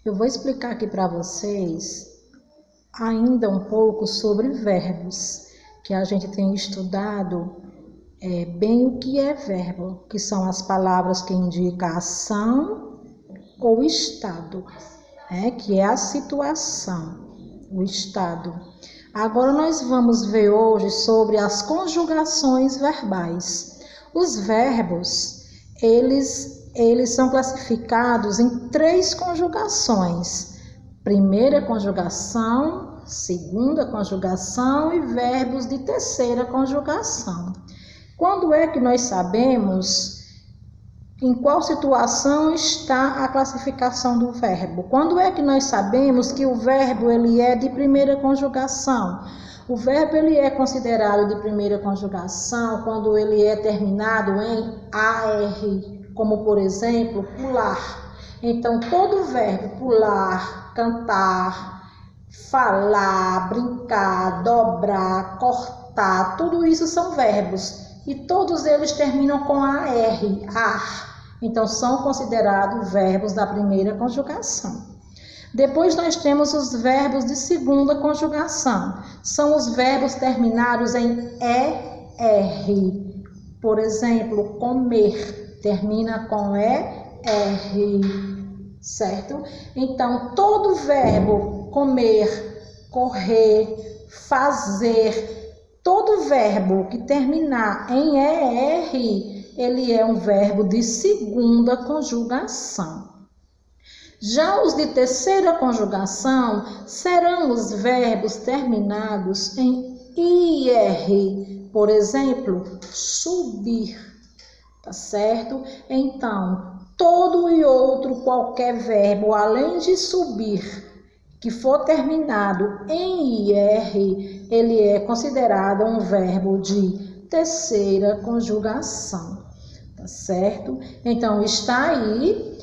Eu vou explicar aqui para vocês ainda um pouco sobre verbos, que a gente tem estudado bem o que é verbo, que são as palavras que indicam ação ou estado, que é a situação, o estado. Agora nós vamos ver hoje sobre as conjugações verbais. Os verbos, eles são classificados em 3 conjugações. Primeira conjugação, segunda conjugação e verbos de terceira conjugação. Quando é que nós sabemos em qual situação está a classificação do verbo? Quando é que nós sabemos que o verbo ele é de primeira conjugação? O verbo ele é considerado de primeira conjugação quando ele é terminado em AR, como por exemplo, pular. Então, todo verbo pular, cantar, falar, brincar, dobrar, cortar, tudo isso são verbos. E todos eles terminam com AR, ar. Então, são considerados verbos da primeira conjugação. Depois nós temos os verbos de segunda conjugação. São os verbos terminados em ER. Por exemplo, comer termina com ER, certo? Então, todo verbo comer, correr, fazer, todo verbo que terminar em ER, ele é um verbo de segunda conjugação. Já os de terceira conjugação serão os verbos terminados em IR. Por exemplo, subir, tá certo? Então, todo e outro qualquer verbo, além de subir, que for terminado em IR, ele é considerado um verbo de terceira conjugação, tá certo? Então, está aí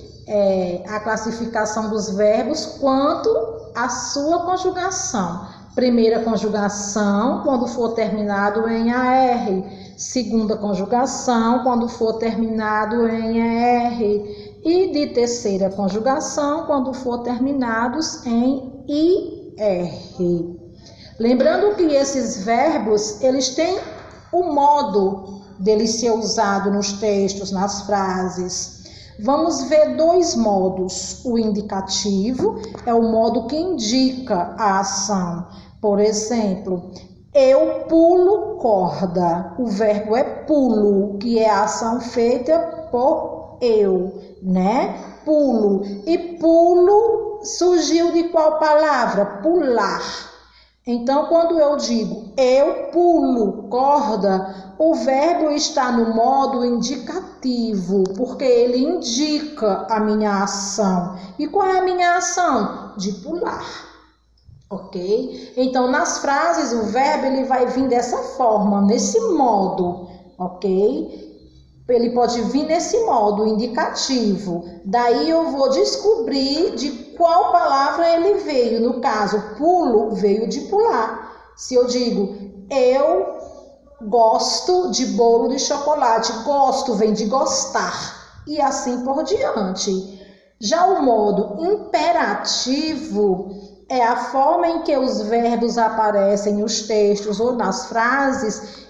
a classificação dos verbos quanto à sua conjugação. Primeira conjugação, quando for terminado em AR. Segunda conjugação, quando for terminado em ER. E de terceira conjugação, quando for terminados em IR. Lembrando que esses verbos, eles têm o modo deles ser usado nos textos, nas frases. Vamos ver 2 modos. O indicativo é o modo que indica a ação. Por exemplo, eu pulo corda. O verbo é pulo, que é a ação feita por eu, né? Pulo. E pulo surgiu de qual palavra? Pular. Então, quando eu digo eu pulo corda, o verbo está no modo indicativo, porque ele indica a minha ação. E qual é a minha ação? De pular. Ok? Então, nas frases, o verbo ele vai vir dessa forma, nesse modo. Ok? Ele pode vir nesse modo indicativo. Daí eu vou descobrir de qual palavra ele veio. No caso, pulo veio de pular. Se eu digo, eu gosto de bolo de chocolate. Gosto vem de gostar. E assim por diante. Já o modo imperativo é a forma em que os verbos aparecem nos textos ou nas frases,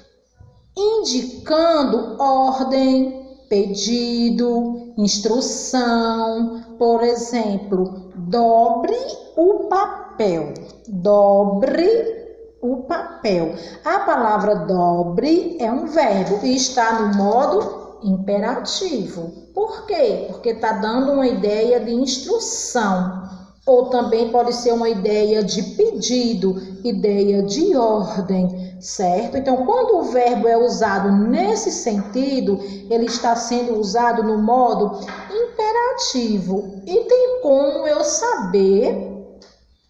indicando ordem, pedido, instrução. Por exemplo, dobre o papel. Dobre o papel. A palavra dobre é um verbo e está no modo imperativo. Por quê? Porque está dando uma ideia de instrução. Ou também pode ser uma ideia de pedido, ideia de ordem, certo? Então, quando o verbo é usado nesse sentido, ele está sendo usado no modo imperativo. E tem como eu saber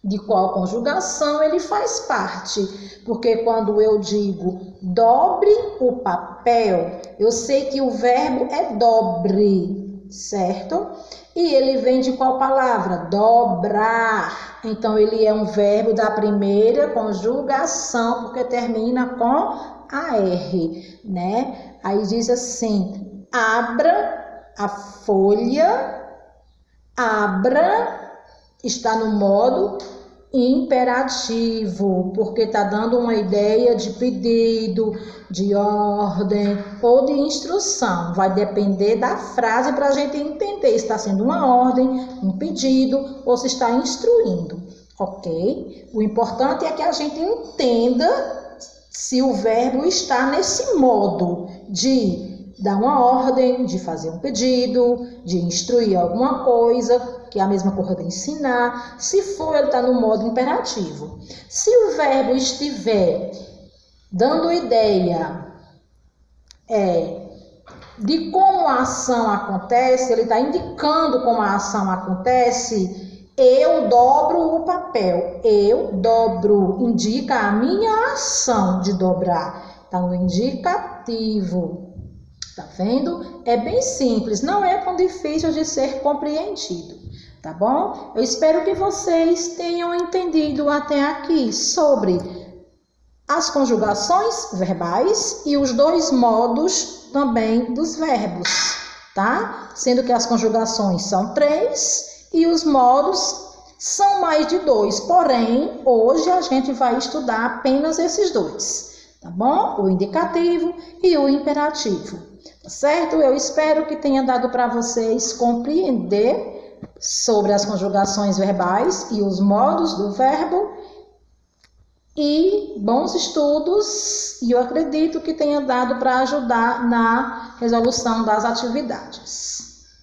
de qual conjugação ele faz parte. Porque quando eu digo dobre o papel, eu sei que o verbo é dobre, certo? E ele vem de qual palavra? Dobrar. Então, ele é um verbo da primeira conjugação, porque termina com AR, né? Aí diz assim, abra a folha, abra está no modo imperativo, porque está dando uma ideia de pedido, de ordem ou de instrução. Vai depender da frase para a gente entender se está sendo uma ordem, um pedido ou se está instruindo, ok? O importante é que a gente entenda se o verbo está nesse modo de dar uma ordem, de fazer um pedido, de instruir alguma coisa, que é a mesma coisa de ensinar. Se for, ele está no modo imperativo. Se o verbo estiver dando ideia de como a ação acontece, ele está indicando como a ação acontece, eu dobro o papel. Eu dobro, indica a minha ação de dobrar. Está no indicativo. Tá vendo? É bem simples, não é tão difícil de ser compreendido, tá bom? Eu espero que vocês tenham entendido até aqui sobre as conjugações verbais e os dois modos também dos verbos, tá? Sendo que as conjugações são 3 e os modos são mais de 2, porém, hoje a gente vai estudar apenas esses 2, tá bom? O indicativo e o imperativo. Certo? Eu espero que tenha dado para vocês compreender sobre as conjugações verbais e os modos do verbo. E bons estudos, e eu acredito que tenha dado para ajudar na resolução das atividades.